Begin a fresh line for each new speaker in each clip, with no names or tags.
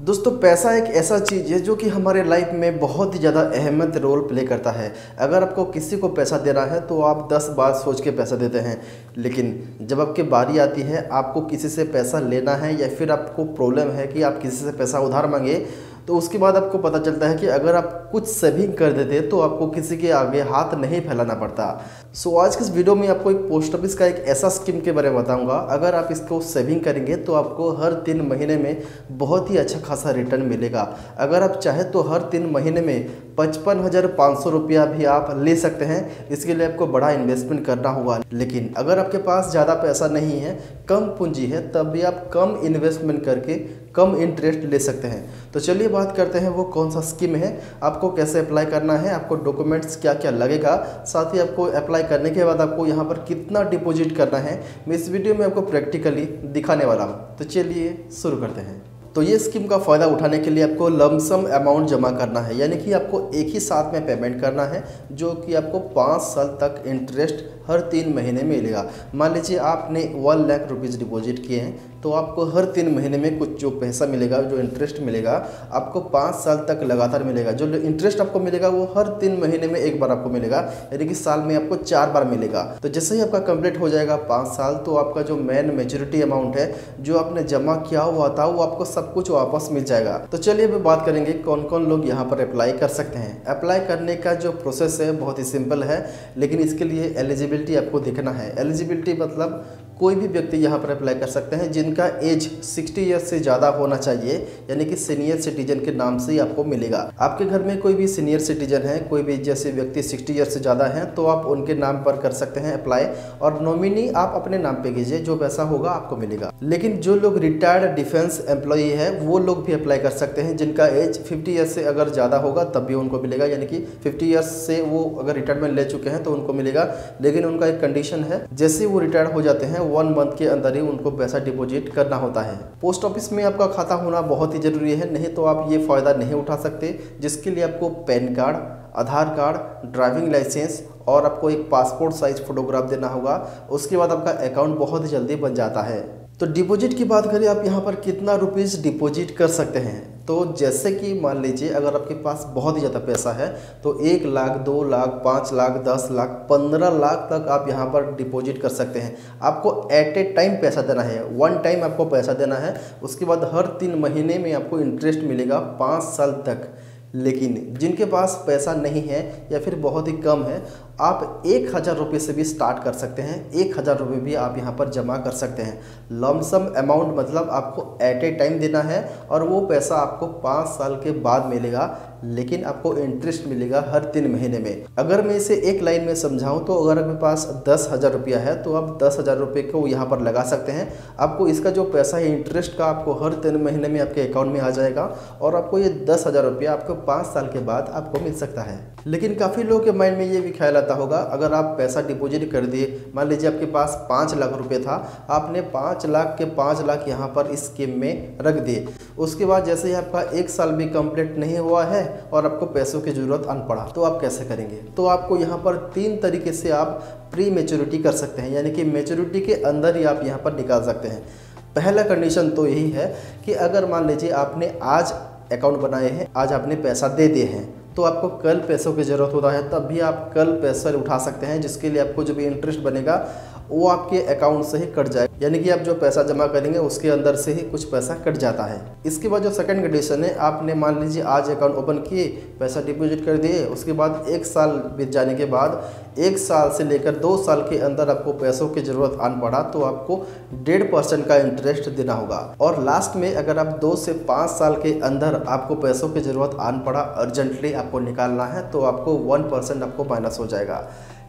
दोस्तों पैसा एक ऐसा चीज़ है जो कि हमारे लाइफ में बहुत ही ज़्यादा अहमियत रोल प्ले करता है। अगर आपको किसी को पैसा देना है तो आप 10 बार सोच के पैसा देते हैं, लेकिन जब आपकी बारी आती है आपको किसी से पैसा लेना है या फिर आपको प्रॉब्लम है कि आप किसी से पैसा उधार मांगे, तो उसके बाद आपको पता चलता है कि अगर आप कुछ सेविंग कर देते तो आपको किसी के आगे हाथ नहीं फैलाना पड़ता। सो आज के इस वीडियो में आपको एक पोस्ट ऑफिस का एक ऐसा स्कीम के बारे में बताऊंगा। अगर आप इसको सेविंग करेंगे तो आपको हर 3 महीने में बहुत ही अच्छा खासा रिटर्न मिलेगा। अगर आप चाहें तो हर 3 महीने में 55,500 रुपया भी आप ले सकते हैं। इसके लिए आपको बड़ा इन्वेस्टमेंट करना होगा, लेकिन अगर आपके पास ज़्यादा पैसा नहीं है, कम पूंजी है, तब भी आप कम इन्वेस्टमेंट करके कम इंटरेस्ट ले सकते हैं। तो चलिए बात करते हैं वो कौन सा स्कीम है, आपको कैसे अप्लाई करना है, आपको डॉक्यूमेंट्स क्या क्या लगेगा, साथ ही आपको अप्लाई करने के बाद आपको यहाँ पर कितना डिपॉजिट करना है, मैं इस वीडियो में आपको प्रैक्टिकली दिखाने वाला हूँ। तो चलिए शुरू करते हैं। तो ये स्कीम का फ़ायदा उठाने के लिए आपको लमसम अमाउंट जमा करना है, यानी कि आपको एक ही साथ में पेमेंट करना है, जो कि आपको 5 साल तक इंटरेस्ट हर 3 महीने में मिलेगा। मान लीजिए आपने 1 लाख रुपीज़ डिपॉजिट किए हैं, तो आपको हर 3 महीने में कुछ जो पैसा मिलेगा, जो इंटरेस्ट मिलेगा, आपको 5 साल तक लगातार मिलेगा। जो इंटरेस्ट आपको मिलेगा वो हर 3 महीने में एक बार आपको मिलेगा, यानी कि साल में आपको 4 बार मिलेगा। तो जैसे ही आपका कंप्लीट हो जाएगा 5 साल, तो आपका जो मेन मेच्योरिटी अमाउंट है, जो आपने जमा किया हुआ था, वो आपको सब कुछ वापस मिल जाएगा। तो चलिए अभी बात करेंगे कौन कौन लोग यहाँ पर अप्लाई कर सकते हैं। अप्लाई करने का जो प्रोसेस है बहुत ही सिंपल है, लेकिन इसके लिए एलिजिबिलिटी आपको देखना है। एलिजिबिलिटी मतलब कोई भी व्यक्ति यहाँ पर अप्लाई कर सकते हैं जिनका एज 60 ईयर्स से ज़्यादा होना चाहिए, यानी कि सीनियर सिटीजन के नाम से ही आपको मिलेगा। आपके घर में कोई भी सीनियर सिटीजन है, कोई भी जैसे व्यक्ति 60 ईयर्स से ज़्यादा हैं, तो आप उनके नाम पर कर सकते हैं अप्लाई, और नॉमिनी आप अपने नाम पे कीजिए, जो पैसा होगा आपको मिलेगा। लेकिन जो लोग रिटायर्ड डिफेंस एम्प्लॉई है वो लोग भी अप्लाई कर सकते हैं, जिनका एज 50 ईयर्स से अगर ज़्यादा होगा तब भी उनको मिलेगा, यानी कि 50 ईयर्स से वो अगर रिटायरमेंट ले चुके हैं तो उनको मिलेगा। लेकिन उनका एक कंडीशन है, जैसे वो रिटायर हो जाते हैं 1 मंथ के अंदर ही उनको पैसा डिपॉजिट करना होता है। पोस्ट ऑफिस में आपका खाता होना बहुत ही जरूरी है, नहीं तो आप ये फ़ायदा नहीं उठा सकते, जिसके लिए आपको पैन कार्ड, आधार कार्ड, ड्राइविंग लाइसेंस और आपको एक पासपोर्ट साइज फोटोग्राफ देना होगा। उसके बाद आपका अकाउंट बहुत ही जल्दी बन जाता है। तो डिपॉजिट की बात करें, आप यहाँ पर कितना रुपीज़ डिपॉजिट कर सकते हैं। तो जैसे कि मान लीजिए अगर आपके पास बहुत ही ज़्यादा पैसा है, तो 1 लाख, 2 लाख, 5 लाख, 10 लाख, 15 लाख तक आप यहाँ पर डिपॉजिट कर सकते हैं। आपको एट ए टाइम पैसा देना है, 1 टाइम आपको पैसा देना है। उसके बाद हर 3 महीने में आपको इंटरेस्ट मिलेगा 5 साल तक। लेकिन जिनके पास पैसा नहीं है या फिर बहुत ही कम है, आप 1,000 रुपये से भी स्टार्ट कर सकते हैं। 1,000 रुपये भी आप यहाँ पर जमा कर सकते हैं। लमसम अमाउंट मतलब आपको एट ए टाइम देना है, और वो पैसा आपको 5 साल के बाद मिलेगा, लेकिन आपको इंटरेस्ट मिलेगा हर 3 महीने में। अगर मैं इसे एक लाइन में समझाऊं तो अगर आपके पास 10,000 रुपया है तो आप 10,000 रुपये को यहाँ पर लगा सकते हैं। आपको इसका जो पैसा है इंटरेस्ट का, आपको हर 3 महीने में आपके अकाउंट में आ जाएगा, और आपको ये 10,000 रुपया आपको 5 साल के बाद आपको मिल सकता है। लेकिन काफ़ी लोगों के माइंड में ये भी ख्याल आता होगा, अगर आप पैसा डिपॉजिट कर दिए, मान लीजिए आपके पास 5 लाख रुपए था, आपने 5 लाख के 5 लाख यहाँ पर इस स्कीम में रख दिए। उसके बाद जैसे ही आपका 1 साल भी कंप्लीट नहीं हुआ है और आपको पैसों की ज़रूरत आन पड़ा, तो आप कैसे करेंगे। तो आपको यहाँ पर 3 तरीके से आप प्री मेच्योरिटी कर सकते हैं, यानी कि मेच्योरिटी के अंदर ही आप यहाँ पर निकाल सकते हैं। पहला कंडीशन तो यही है कि अगर मान लीजिए आपने आज अकाउंट बनाए हैं, आज आपने पैसा दे दिए हैं, तो आपको कल पैसों की ज़रूरत होता है, तब भी आप कल पैसा उठा सकते हैं, जिसके लिए आपको जो भी इंटरेस्ट बनेगा वो आपके अकाउंट से ही कट जाएगा, यानी कि आप जो पैसा जमा करेंगे उसके अंदर से ही कुछ पैसा कट जाता है। इसके बाद जो सेकंड कंडीशन है, आपने मान लीजिए आज अकाउंट ओपन किए, पैसा डिपॉजिट कर दिए, उसके बाद 1 साल बीत जाने के बाद 1 साल से लेकर 2 साल के अंदर आपको पैसों की ज़रूरत आन पड़ा, तो आपको 1.5% का इंटरेस्ट देना होगा। और लास्ट में अगर आप 2 से 5 साल के अंदर आपको पैसों की ज़रूरत आन पड़ा, अर्जेंटली आपको निकालना है, तो आपको 1% आपको माइनस हो जाएगा।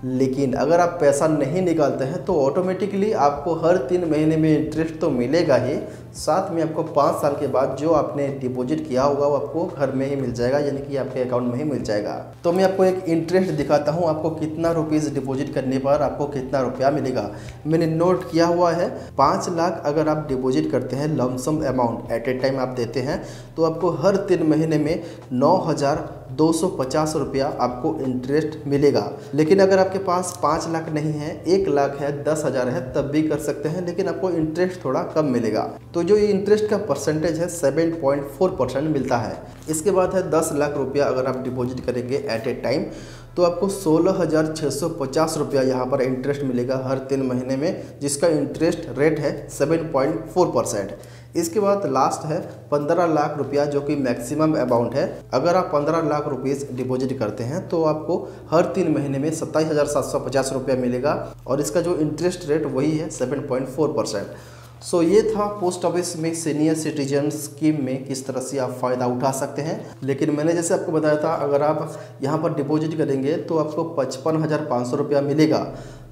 लेकिन अगर आप पैसा नहीं निकालते हैं तो ऑटोमेटिकली आपको हर 3 महीने में इंटरेस्ट तो मिलेगा ही, साथ में आपको 5 साल के बाद जो आपने डिपॉजिट किया होगा वो आपको घर में ही मिल जाएगा, यानी कि आपके अकाउंट में ही मिल जाएगा। तो मैं आपको एक इंटरेस्ट दिखाता हूँ, आपको कितना रुपीज़ डिपॉजिट करने पर आपको कितना रुपया मिलेगा। मैंने नोट किया हुआ है, 5 लाख अगर आप डिपॉजिट करते हैं lump sum amount at A time आप देते हैं, तो आपको हर 3 महीने में 9,250 रुपया आपको इंटरेस्ट मिलेगा। लेकिन अगर आपके पास 5 लाख नहीं है, 1 लाख है, 10,000 है, तब भी कर सकते हैं, लेकिन आपको इंटरेस्ट थोड़ा कम मिलेगा। तो तो जो ये इंटरेस्ट का परसेंटेज है 7.4% मिलता है। इसके बाद है 10 लाख रुपया अगर आप डिपॉजिट करेंगे एट ए टाइम तो आपको 16,650 रुपया यहाँ पर इंटरेस्ट मिलेगा हर 3 महीने में, जिसका इंटरेस्ट रेट है 7.4%। इसके बाद लास्ट है 15 लाख रुपया जो कि मैक्सिमम अमाउंट है। अगर आप 15 लाख रुपीज़ डिपॉजिट करते हैं तो आपको हर 3 महीने में 27,750 रुपया मिलेगा और इसका जो इंटरेस्ट रेट वही है 7.4%। सो ये था पोस्ट ऑफिस में सीनियर सिटीजन स्कीम में किस तरह से आप फ़ायदा उठा सकते हैं। लेकिन मैंने जैसे आपको बताया था, अगर आप यहाँ पर डिपॉजिट करेंगे तो आपको 55,500 रुपया मिलेगा।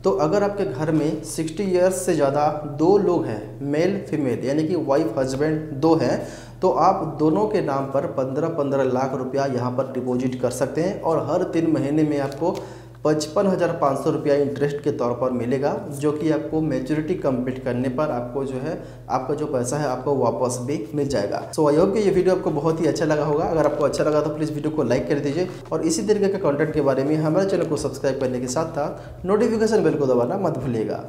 तो अगर आपके घर में 60 ईयर्स से ज़्यादा 2 लोग हैं, मेल फीमेल यानी कि वाइफ हस्बैंड 2 हैं, तो आप दोनों के नाम पर 15-15 लाख रुपया यहाँ पर डिपॉजिट कर सकते हैं और हर 3 महीने में आपको 55,500 रुपया इंटरेस्ट के तौर पर मिलेगा, जो कि आपको मैच्योरिटी कंप्लीट करने पर आपको जो है आपका जो पैसा है आपको वापस भी मिल जाएगा। सो आई होप कि ये वीडियो आपको बहुत ही अच्छा लगा होगा। अगर आपको अच्छा लगा तो प्लीज़ वीडियो को लाइक कर दीजिए और इसी तरीके के कंटेंट के बारे में हमारे चैनल को सब्सक्राइब करने के साथ साथ नोटिफिकेशन बेल को दबाना मत भूलिएगा।